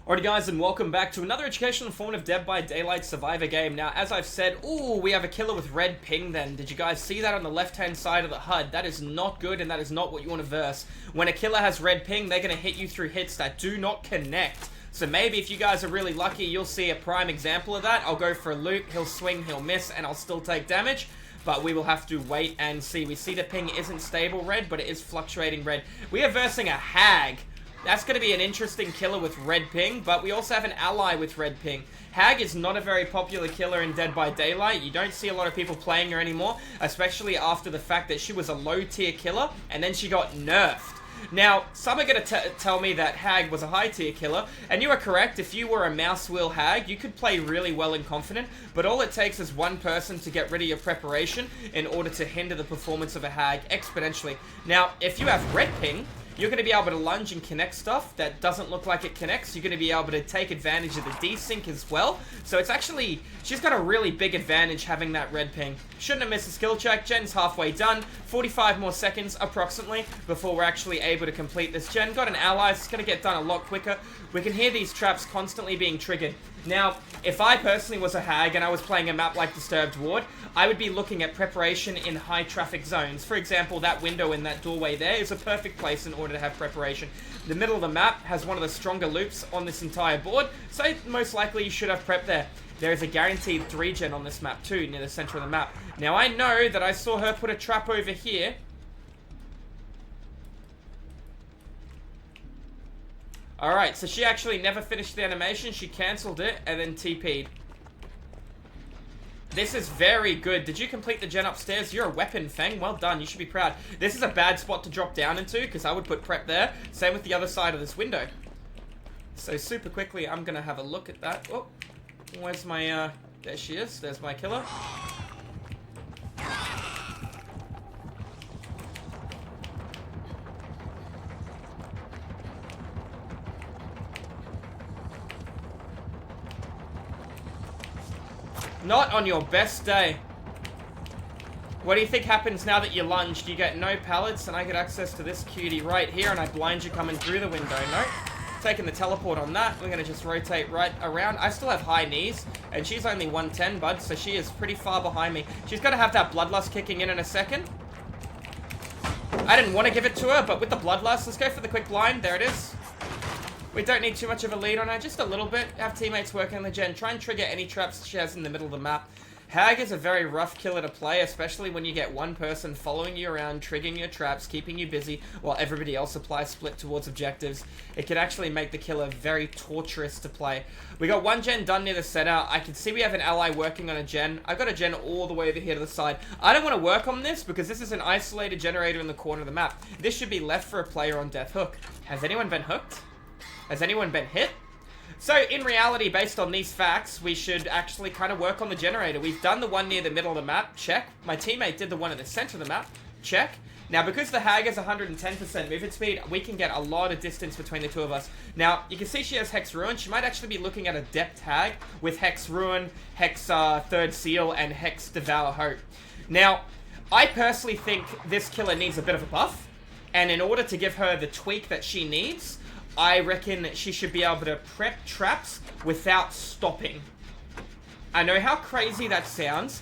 Alright guys, and welcome back to another educational informative Dead by Daylight survivor game. Now, as I've said, we have a killer with red ping then. Did you guys see that on the left-hand side of the HUD? That is not good, and that is not what you want to verse. When a killer has red ping, they're going to hit you through hits that do not connect. So maybe if you guys are really lucky, you'll see a prime example of that. I'll go for a loop, he'll swing, he'll miss, and I'll still take damage. But we will have to wait and see. We see the ping isn't stable red, but it is fluctuating red. We are versing a hag. That's going to be an interesting killer with red ping, but we also have an ally with red ping. Hag is not a very popular killer in Dead by Daylight. You don't see a lot of people playing her anymore, especially after the fact that she was a low tier killer, and then she got nerfed. Now, some are going to tell me that Hag was a high tier killer, and you are correct. If you were a mouse wheel Hag, you could play really well and confident, but all it takes is one person to get rid of your preparation in order to hinder the performance of a Hag exponentially. Now, if you have red ping, you're going to be able to lunge and connect stuff that doesn't look like it connects. You're going to be able to take advantage of the desync as well. So it's actually, she's got a really big advantage having that red ping. Shouldn't have missed a skill check. Gen's halfway done. 45 more seconds approximately before we're actually able to complete this gen. Got an ally. It's going to get done a lot quicker. We can hear these traps constantly being triggered. Now, if I personally was a hag and I was playing a map like Disturbed Ward, I would be looking at preparation in high traffic zones. For example, that window in that doorway there is a perfect place in order to have preparation. The middle of the map has one of the stronger loops on this entire board, so most likely you should have prep there. There is a guaranteed 3-gen on this map too, near the center of the map. Now, I know that I saw her put a trap over here. Alright, so she actually never finished the animation. She cancelled it and then TP'd. This is very good. Did you complete the gen upstairs? You're a weapon, Feng. Well done. You should be proud. This is a bad spot to drop down into because I would put prep there. Same with the other side of this window. So super quickly, I'm going to have a look at that. Oh, where's my... there she is. There's my killer. Not on your best day. What do you think happens now that you lunged? You get no pallets, and I get access to this cutie right here, and I blind you coming through the window. Nope. Taking the teleport on that. We're going to just rotate right around. I still have high knees, and she's only 110, bud, so she is pretty far behind me. She's going to have that bloodlust kicking in a second. I didn't want to give it to her, but with the bloodlust, let's go for the quick blind. There it is. We don't need too much of a lead on her, just a little bit. Have teammates working on the gen. Try and trigger any traps she has in the middle of the map. Hag is a very rough killer to play, especially when you get one person following you around, triggering your traps, keeping you busy, while everybody else applies split towards objectives. It can actually make the killer very torturous to play. We got one gen done near the center. I can see we have an ally working on a gen. I've got a gen all the way over here to the side. I don't want to work on this because this is an isolated generator in the corner of the map. This should be left for a player on death hook. Has anyone been hooked? Has anyone been hit? So, in reality, based on these facts, we should actually kind of work on the generator. We've done the one near the middle of the map. Check. My teammate did the one at the center of the map. Check. Now, because the hag has 110% movement speed, we can get a lot of distance between the two of us. Now, you can see she has Hex Ruin. She might actually be looking at a depth hag with Hex Ruin, Hex Third Seal, and Hex Devour Hope. Now, I personally think this killer needs a bit of a buff. And in order to give her the tweak that she needs, I reckon she should be able to prep traps without stopping. I know how crazy that sounds.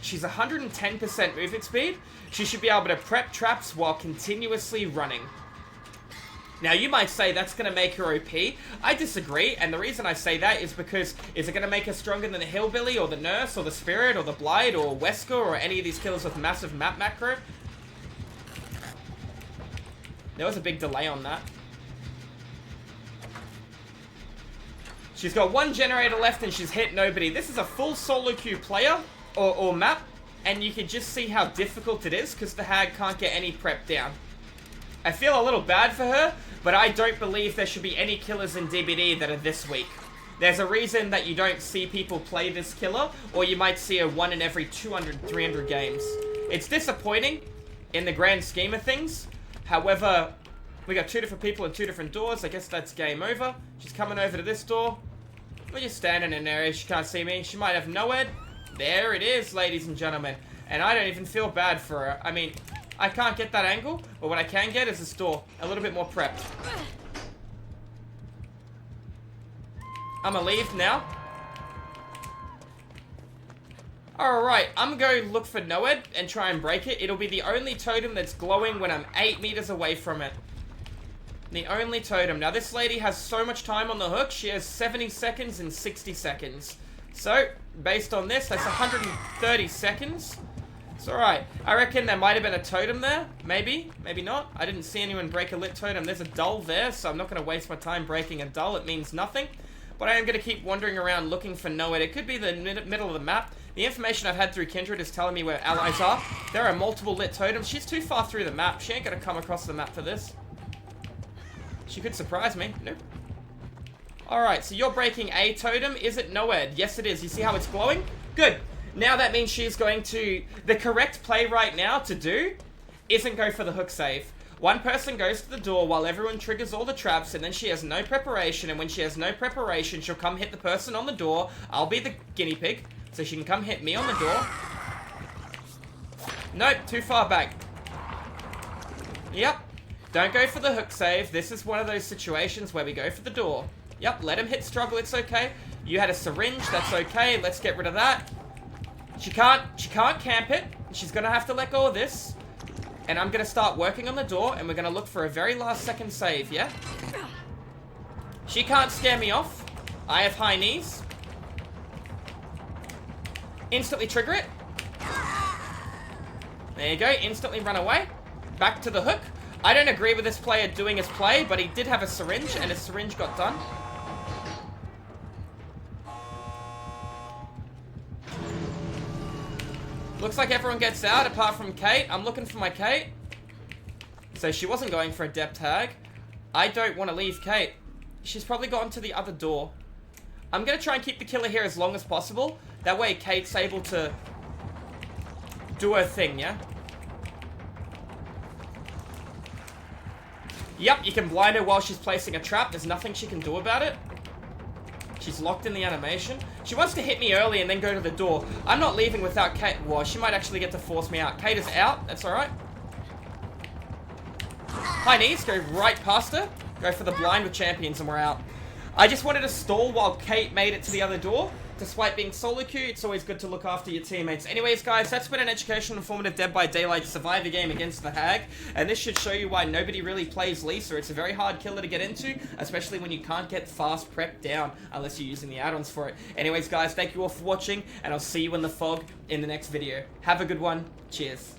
She's 110% movement speed. She should be able to prep traps while continuously running. Now, you might say that's going to make her OP. I disagree, and the reason I say that is because is it going to make her stronger than the Hillbilly, or the Nurse, or the Spirit, or the Blight, or Wesker, or any of these killers with massive map macro? There was a big delay on that. She's got one generator left and she's hit nobody. This is a full solo queue player or map, and you can just see how difficult it is because the hag can't get any prep down. I feel a little bad for her, but I don't believe there should be any killers in DBD that are this weak. There's a reason that you don't see people play this killer, or you might see her 1 in every 200, 300 games. It's disappointing in the grand scheme of things. However, we got 2 different people in 2 different doors. I guess that's game over. She's coming over to this door. We're just standing in an area. She can't see me. She might have nowhere. There it is, ladies and gentlemen. And I don't even feel bad for her. I mean, I can't get that angle, but what I can get is this door. A little bit more prepped. I'ma leave now. Alright, I'm going to look for No.1 and try and break it. It'll be the only totem that's glowing when I'm 8 meters away from it. The only totem. Now, this lady has so much time on the hook. She has 70 seconds and 60 seconds. So, based on this, that's 130 seconds. It's alright. I reckon there might have been a totem there. Maybe. Maybe not. I didn't see anyone break a lit totem. There's a dull there, so I'm not going to waste my time breaking a dull. It means nothing. But I am going to keep wandering around looking for No.1. It could be the middle of the map. The information I've had through Kindred is telling me where allies are. There are multiple lit totems. She's too far through the map. She ain't going to come across the map for this. She could surprise me. Nope. Alright, so you're breaking a totem. Is it No.1? Yes, it is. You see how it's glowing? Good. Now that means she's going to... The correct play right now to do isn't go for the hook save. One person goes to the door while everyone triggers all the traps, and then she has no preparation, and when she has no preparation, she'll come hit the person on the door. I'll be the guinea pig, so she can come hit me on the door. Nope, too far back. Yep. Don't go for the hook save. This is one of those situations where we go for the door. Yep, let him hit struggle, it's okay. You had a syringe, that's okay. Let's get rid of that. She can't camp it. She's gonna have to let go of this. And I'm gonna start working on the door, and we're gonna look for a very last second save, yeah? She can't scare me off. I have high knees. Instantly trigger it. There you go, instantly run away. Back to the hook. I don't agree with this player doing his play, but he did have a syringe, and his syringe got done. Looks like everyone gets out, apart from Kate. I'm looking for my Kate. So she wasn't going for a dep tag. I don't want to leave Kate. She's probably gone to the other door. I'm going to try and keep the killer here as long as possible. That way Kate's able to do her thing, yeah? Yep, you can blind her while she's placing a trap. There's nothing she can do about it. She's locked in the animation. She wants to hit me early and then go to the door. I'm not leaving without Kate. Well, she might actually get to force me out. Kate is out. That's alright. High knees. Go right past her. Go for the blind with champions and we're out. I just wanted to stall while Kate made it to the other door. Despite being solo queue, it's always good to look after your teammates. Anyways, guys, that's been an educational, informative Dead by Daylight Survivor game against the Hag. And this should show you why nobody really plays Lisa. It's a very hard killer to get into, especially when you can't get fast prep down unless you're using the add-ons for it. Anyways, guys, thank you all for watching, and I'll see you in the fog in the next video. Have a good one. Cheers.